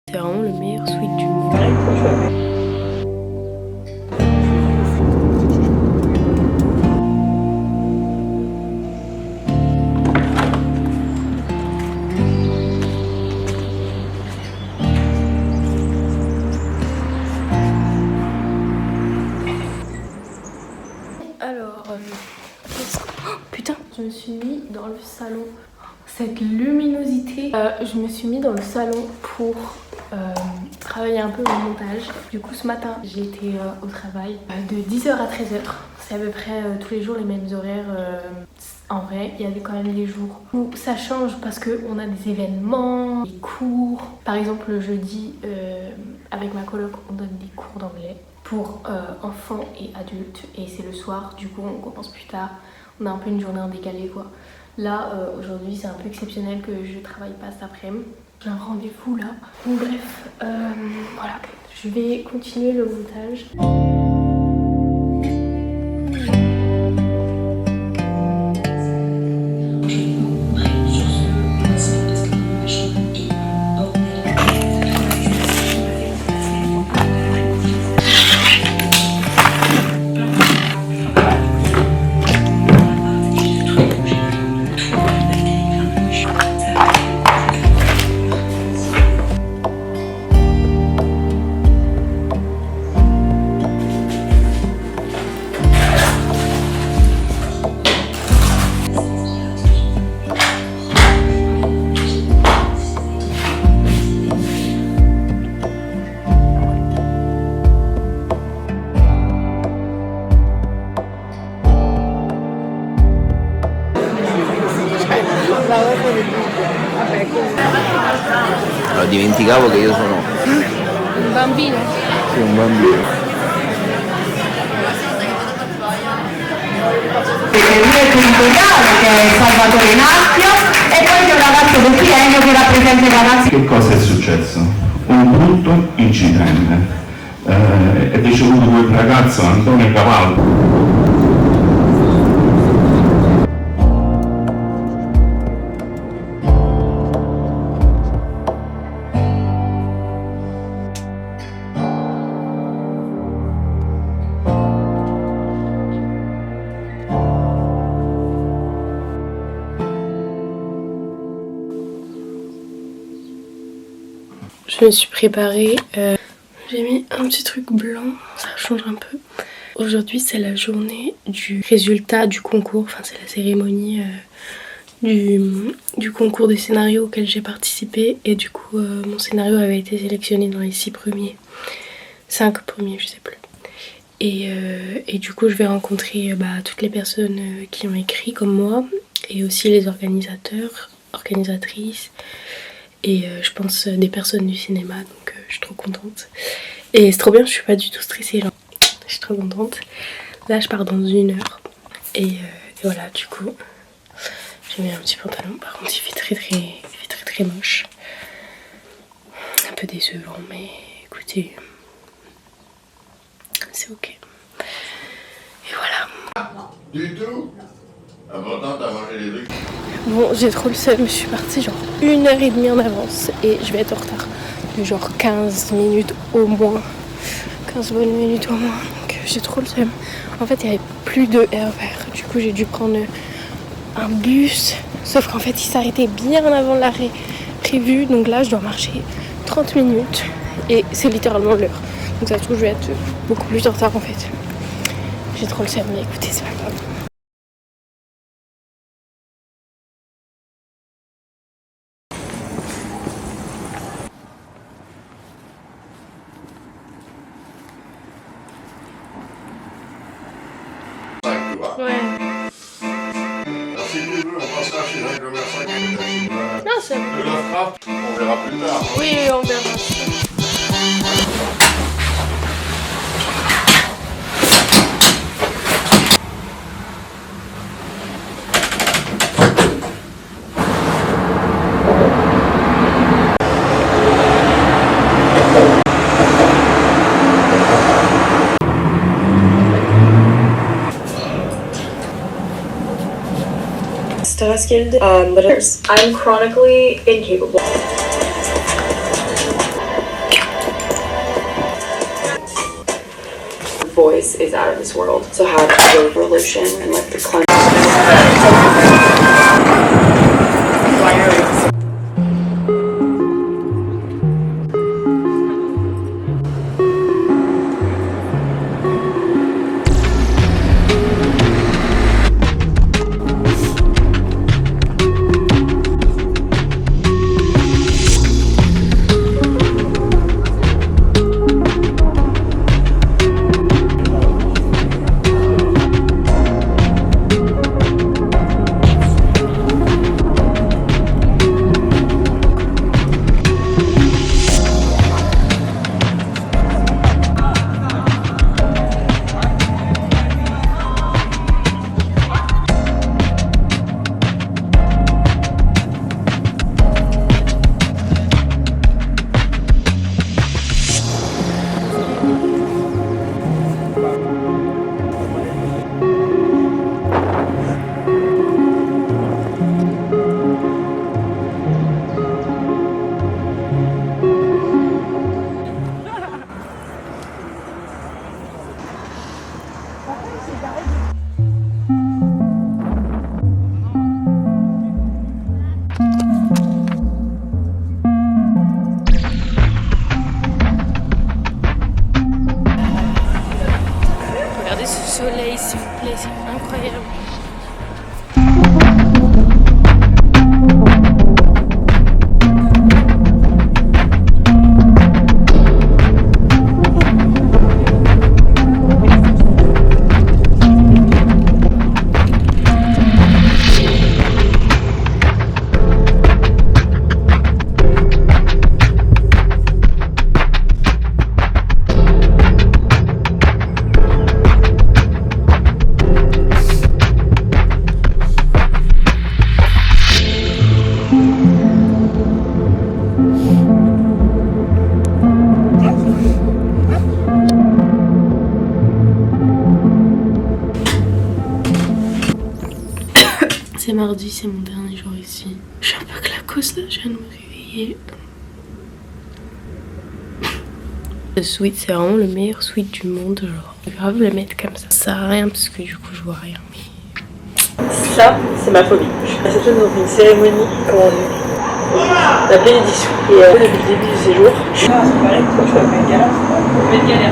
C'est vraiment le meilleur sweat du monde. Alors, putain, je me suis mis dans le salon. Cette luminosité, je me suis mis dans le salon pour travailler un peu au montage. Du coup, ce matin, j'ai été au travail de 10h à 13h. C'est à peu près tous les jours les mêmes horaires. En vrai, il y avait quand même des jours où ça change parce qu'on a des événements, des cours. Par exemple, le jeudi, avec ma coloc, on donne des cours d'anglais pour enfants et adultes. Et c'est le soir, du coup, on commence plus tard. On a un peu une journée en décalé, quoi. Là, aujourd'hui, c'est un peu exceptionnel que je travaille pas cet après-midi. J'ai un rendez-vous là. Donc bref, voilà. Je vais continuer le montage. Dimenticavo che io sono Un bambino. sì, un bambino. Che è Salvatore Nassio, e poi c'è un ragazzo del triennio che rappresenta la nazione. Che cosa è successo? Un brutto incidente. È deceduto quel ragazzo Antonio Cavallo. Je me suis préparée, j'ai mis un petit truc blanc, ça change un peu. Aujourd'hui c'est la journée du résultat du concours, enfin c'est la cérémonie du concours des scénarios auquel j'ai participé. Et du coup mon scénario avait été sélectionné dans les 6 premiers, 5 premiers je sais plus. Et du coup je vais rencontrer toutes les personnes qui ont écrit comme moi, et aussi les organisateurs, organisatrices. Et je pense des personnes du cinéma, donc je suis trop contente. Et c'est trop bien, je suis pas du tout stressée, genre. Je suis trop contente. Là je pars dans 1 heure. Et voilà, du coup, j'ai mis un petit pantalon. Par contre il fait très moche. Un peu décevant, mais écoutez, c'est ok. Et voilà. Du tout. Important, t'as mangé des trucs. Bon, j'ai trop le seum, je suis partie genre 1h30 en avance et je vais être en retard de genre 15 minutes au moins. 15 bonnes minutes au moins, donc j'ai trop le seum. En fait, il n'y avait plus de RER, du coup j'ai dû prendre un bus. Sauf qu'en fait, il s'arrêtait bien avant l'arrêt prévu, donc là je dois marcher 30 minutes et c'est littéralement l'heure. Donc ça se trouve, je vais être beaucoup plus en retard en fait. J'ai trop le seum, mais écoutez, c'est pas grave. Ouais. Si tu veux, on passera chez un commerçant qui est là-dessus. Non, c'est bon. Tu le feras, on verra plus tard. Oui, on verra. Skilled, but I'm chronically incapable. voice is out of this world. So how to go revolution and like the cleanse. Regardez ce soleil s'il vous plaît, c'est incroyable. C'est mardi, c'est mon dernier jour ici. Je suis un peu claquos là, je viens de me réveiller. Ce sweat, c'est vraiment le meilleur sweat du monde, genre. C'est grave le mettre comme ça. Ça sert à rien parce que du coup je vois rien. Mais... Ça, c'est ma phobie. Je suis réception dans une cérémonie, comment on appelait l'édition. Et depuis le début du séjour, je suis pas pareil, je fais une galère.